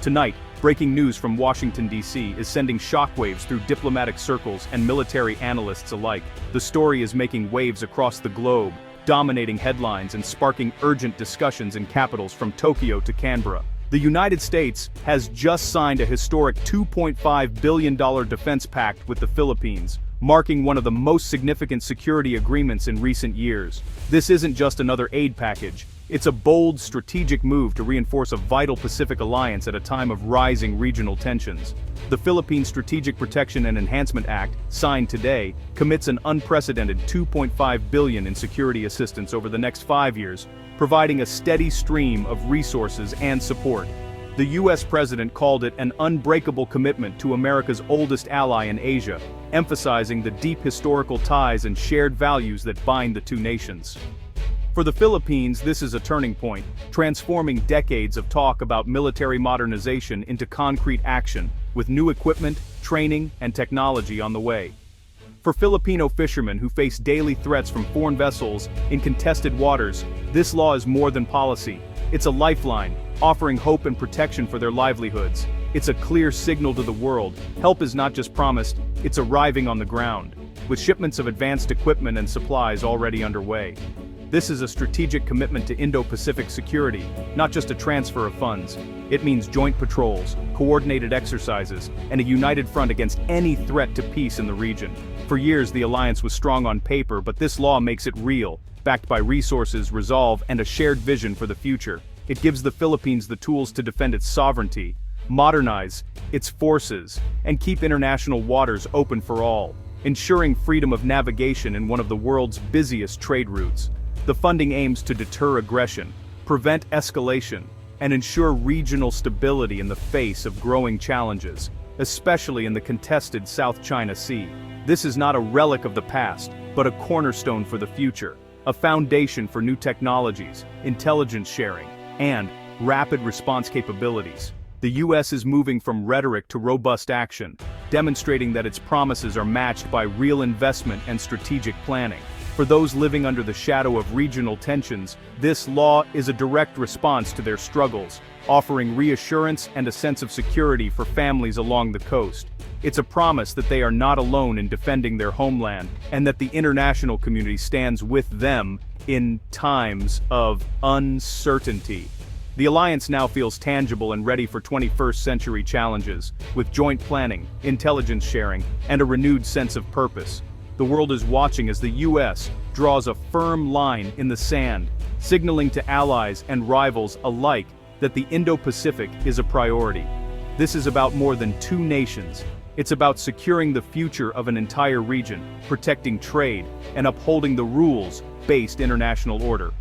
Tonight, breaking news from Washington, D.C. is sending shockwaves through diplomatic circles and military analysts alike. The story is making waves across the globe, dominating headlines and sparking urgent discussions in capitals from Tokyo to Canberra. The United States has just signed a historic $2.5 billion defense pact with the Philippines, marking one of the most significant security agreements in recent years. This isn't just another aid package. It's a bold, strategic move to reinforce a vital Pacific alliance at a time of rising regional tensions. The Philippine Strategic Protection and Enhancement Act, signed today, commits an unprecedented $2.5 billion in security assistance over the next 5 years, providing a steady stream of resources and support. The U.S. president called it an unbreakable commitment to America's oldest ally in Asia, emphasizing the deep historical ties and shared values that bind the two nations. For the Philippines, this is a turning point, transforming decades of talk about military modernization into concrete action, with new equipment, training, and technology on the way. For Filipino fishermen who face daily threats from foreign vessels in contested waters, this law is more than policy. It's a lifeline, offering hope and protection for their livelihoods. It's a clear signal to the world. Help is not just promised, it's arriving on the ground, with shipments of advanced equipment and supplies already underway. This is a strategic commitment to Indo-Pacific security, not just a transfer of funds. It means joint patrols, coordinated exercises, and a united front against any threat to peace in the region. For years, the alliance was strong on paper, but this law makes it real, backed by resources, resolve, and a shared vision for the future. It gives the Philippines the tools to defend its sovereignty, modernize its forces, and keep international waters open for all, ensuring freedom of navigation in one of the world's busiest trade routes. The funding aims to deter aggression, prevent escalation, and ensure regional stability in the face of growing challenges, especially in the contested South China Sea. This is not a relic of the past, but a cornerstone for the future, a foundation for new technologies, intelligence sharing, and rapid response capabilities. The U.S. is moving from rhetoric to robust action, demonstrating that its promises are matched by real investment and strategic planning. For those living under the shadow of regional tensions, this law is a direct response to their struggles, offering reassurance and a sense of security for families along the coast. It's a promise that they are not alone in defending their homeland, and that the international community stands with them in times of uncertainty. The alliance now feels tangible and ready for 21st century challenges, with joint planning, intelligence sharing, and a renewed sense of purpose. The world is watching as the U.S. draws a firm line in the sand, signaling to allies and rivals alike that the Indo-Pacific is a priority. This is about more than two nations. It's about securing the future of an entire region, protecting trade, and upholding the rules-based international order.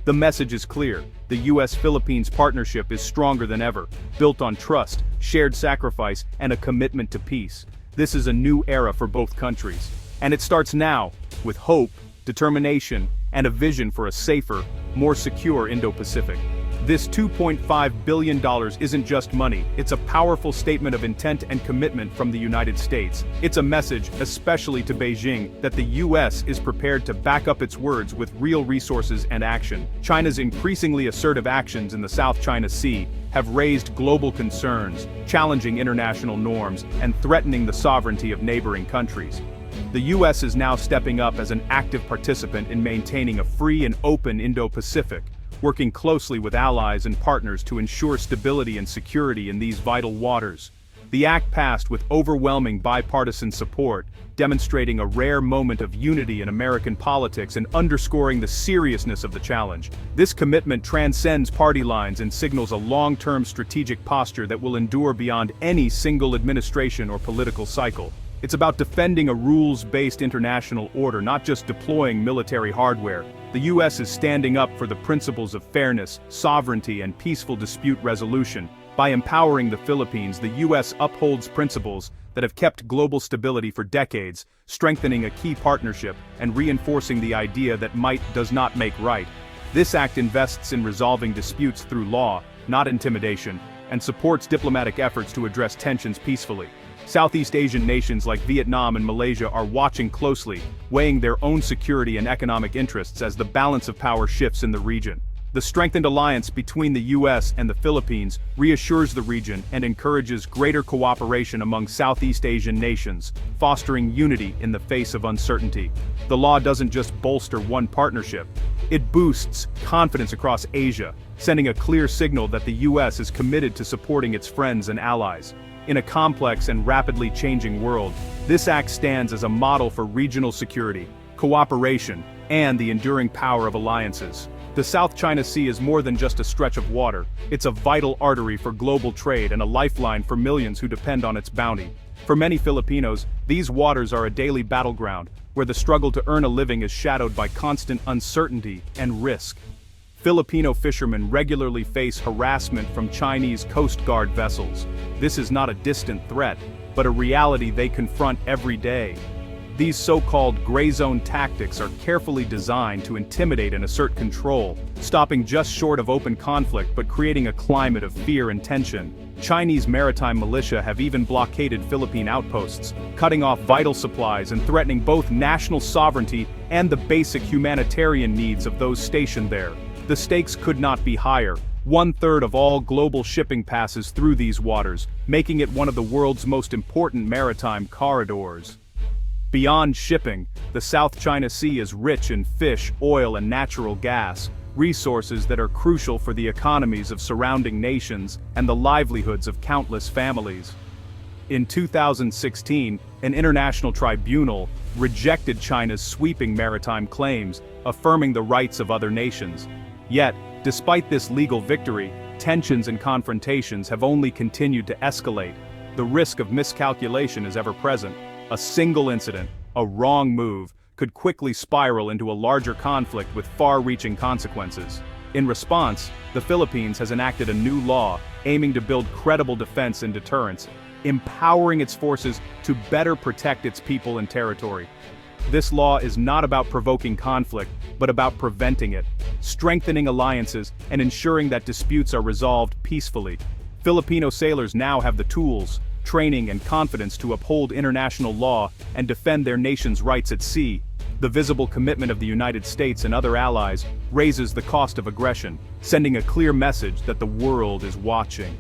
The message is clear. The U.S.-Philippines partnership is stronger than ever, built on trust, shared sacrifice, and a commitment to peace. This is a new era for both countries. And it starts now, with hope, determination, and a vision for a safer, more secure Indo-Pacific. This $2.5 billion isn't just money, it's a powerful statement of intent and commitment from the United States. It's a message, especially to Beijing, that the U.S. is prepared to back up its words with real resources and action. China's increasingly assertive actions in the South China Sea have raised global concerns, challenging international norms, and threatening the sovereignty of neighboring countries. The U.S. is now stepping up as an active participant in maintaining a free and open Indo-Pacific, working closely with allies and partners to ensure stability and security in these vital waters. The act passed with overwhelming bipartisan support, demonstrating a rare moment of unity in American politics and underscoring the seriousness of the challenge. This commitment transcends party lines and signals a long-term strategic posture that will endure beyond any single administration or political cycle. It's about defending a rules-based international order, not just deploying military hardware. The U.S. is standing up for the principles of fairness, sovereignty, and peaceful dispute resolution. By empowering the Philippines, the U.S. upholds principles that have kept global stability for decades, strengthening a key partnership and reinforcing the idea that might does not make right. This act invests in resolving disputes through law, not intimidation, and supports diplomatic efforts to address tensions peacefully. Southeast Asian nations like Vietnam and Malaysia are watching closely, weighing their own security and economic interests as the balance of power shifts in the region. The strengthened alliance between the U.S. and the Philippines reassures the region and encourages greater cooperation among Southeast Asian nations, fostering unity in the face of uncertainty. The law doesn't just bolster one partnership, it boosts confidence across Asia, sending a clear signal that the U.S. is committed to supporting its friends and allies. In a complex and rapidly changing world, this act stands as a model for regional security, cooperation, and the enduring power of alliances. The South China Sea is more than just a stretch of water, it's a vital artery for global trade and a lifeline for millions who depend on its bounty. For many Filipinos, these waters are a daily battleground, where the struggle to earn a living is shadowed by constant uncertainty and risk. Filipino fishermen regularly face harassment from Chinese Coast Guard vessels. This is not a distant threat, but a reality they confront every day. These so-called gray zone tactics are carefully designed to intimidate and assert control, stopping just short of open conflict but creating a climate of fear and tension. Chinese maritime militia have even blockaded Philippine outposts, cutting off vital supplies and threatening both national sovereignty and the basic humanitarian needs of those stationed there. The stakes could not be higher. 1/3 of all global shipping passes through these waters, making it one of the world's most important maritime corridors. Beyond shipping, the South China Sea is rich in fish, oil, and natural gas, resources that are crucial for the economies of surrounding nations and the livelihoods of countless families. In 2016, an international tribunal rejected China's sweeping maritime claims, affirming the rights of other nations. Yet, despite this legal victory, tensions and confrontations have only continued to escalate. The risk of miscalculation is ever present. A single incident, a wrong move, could quickly spiral into a larger conflict with far-reaching consequences. In response, the Philippines has enacted a new law aiming to build credible defense and deterrence, empowering its forces to better protect its people and territory. This law is not about provoking conflict, but about preventing it, strengthening alliances, and ensuring that disputes are resolved peacefully. Filipino sailors now have the tools, training, and confidence to uphold international law and defend their nation's rights at sea. The visible commitment of the United States and other allies raises the cost of aggression, sending a clear message that the world is watching.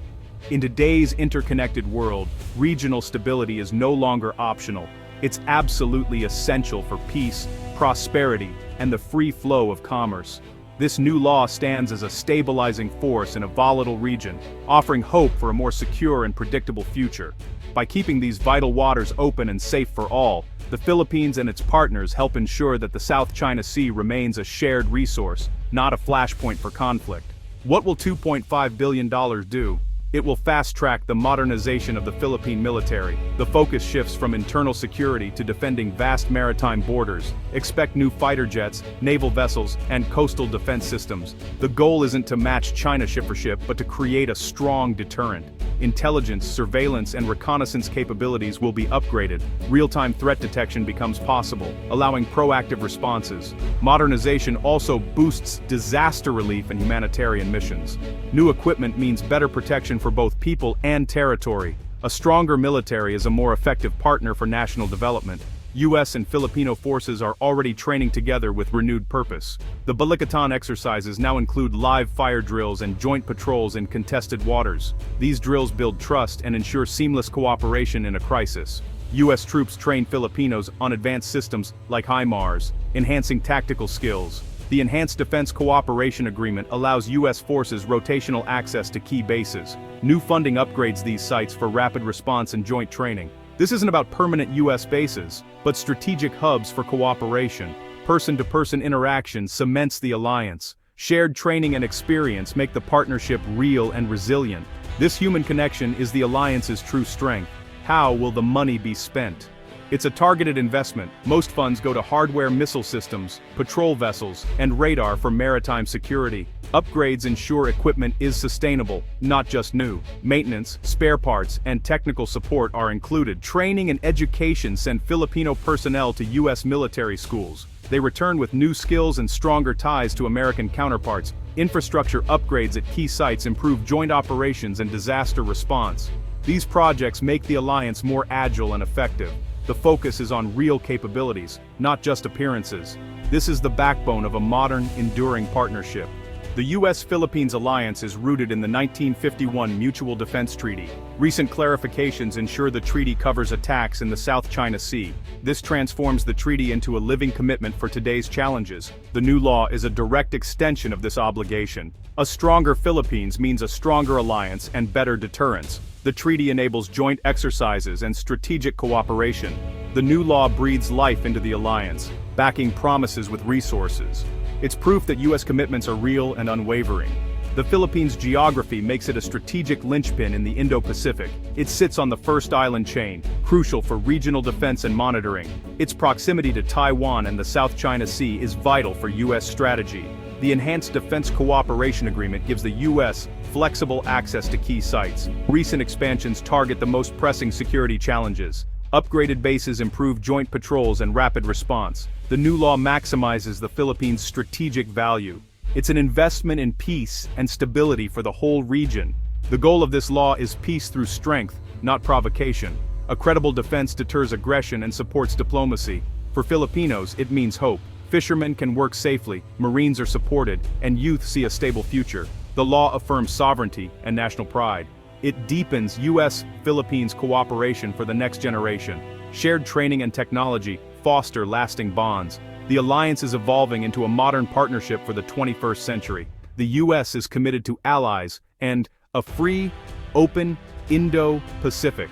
In today's interconnected world, regional stability is no longer optional. It's absolutely essential for peace, prosperity, and the free flow of commerce. This new law stands as a stabilizing force in a volatile region, offering hope for a more secure and predictable future. By keeping these vital waters open and safe for all, the Philippines and its partners help ensure that the South China Sea remains a shared resource, not a flashpoint for conflict. What will $2.5 billion do? It will fast-track the modernization of the Philippine military. The focus shifts from internal security to defending vast maritime borders. Expect new fighter jets, naval vessels, and coastal defense systems. The goal isn't to match China's shippership, but to create a strong deterrent. Intelligence, surveillance, and reconnaissance capabilities will be upgraded. Real-time threat detection becomes possible, allowing proactive responses. Modernization also boosts disaster relief and humanitarian missions. New equipment means better protection for both people and territory. A stronger military is a more effective partner for national development. U.S. and Filipino forces are already training together with renewed purpose. The Balikatan exercises now include live fire drills and joint patrols in contested waters. These drills build trust and ensure seamless cooperation in a crisis. U.S. troops train Filipinos on advanced systems like HIMARS, enhancing tactical skills. The Enhanced Defense Cooperation Agreement allows U.S. forces rotational access to key bases. New funding upgrades these sites for rapid response and joint training. This isn't about permanent U.S. bases, but strategic hubs for cooperation. Person-to-person interaction cements the alliance. Shared training and experience make the partnership real and resilient. This human connection is the alliance's true strength. How will the money be spent? It's a targeted investment. Most funds go to hardware missile systems, patrol vessels, and radar for maritime security. Upgrades ensure equipment is sustainable, not just new. Maintenance, spare parts, and technical support are included. Training and education send Filipino personnel to U.S. military schools. They return with new skills and stronger ties to American counterparts. Infrastructure upgrades at key sites improve joint operations and disaster response. These projects make the alliance more agile and effective. The focus is on real capabilities, not just appearances. This is the backbone of a modern, enduring partnership. The U.S.-Philippines alliance is rooted in the 1951 Mutual Defense Treaty. Recent clarifications ensure the treaty covers attacks in the South China Sea. This transforms the treaty into a living commitment for today's challenges. The new law is a direct extension of this obligation. A stronger Philippines means a stronger alliance and better deterrence. The treaty enables joint exercises and strategic cooperation. The new law breathes life into the alliance, backing promises with resources. It's proof that U.S. commitments are real and unwavering. The Philippines' geography makes it a strategic linchpin in the Indo-Pacific. It sits on the first island chain, crucial for regional defense and monitoring. Its proximity to Taiwan and the South China Sea is vital for U.S. strategy. The Enhanced Defense Cooperation Agreement gives the U.S. flexible access to key sites. Recent expansions target the most pressing security challenges. Upgraded bases improve joint patrols and rapid response. The new law maximizes the Philippines' strategic value. It's an investment in peace and stability for the whole region. The goal of this law is peace through strength, not provocation. A credible defense deters aggression and supports diplomacy. For Filipinos, it means hope. Fishermen can work safely, Marines are supported, and youth see a stable future. The law affirms sovereignty and national pride. It deepens U.S.-Philippines cooperation for the next generation. Shared training and technology foster lasting bonds. The alliance is evolving into a modern partnership for the 21st century. The U.S. is committed to allies and a free, open Indo-Pacific.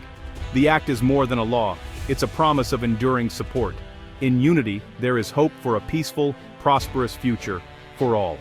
The act is more than a law, it's a promise of enduring support. In unity, there is hope for a peaceful, prosperous future for all.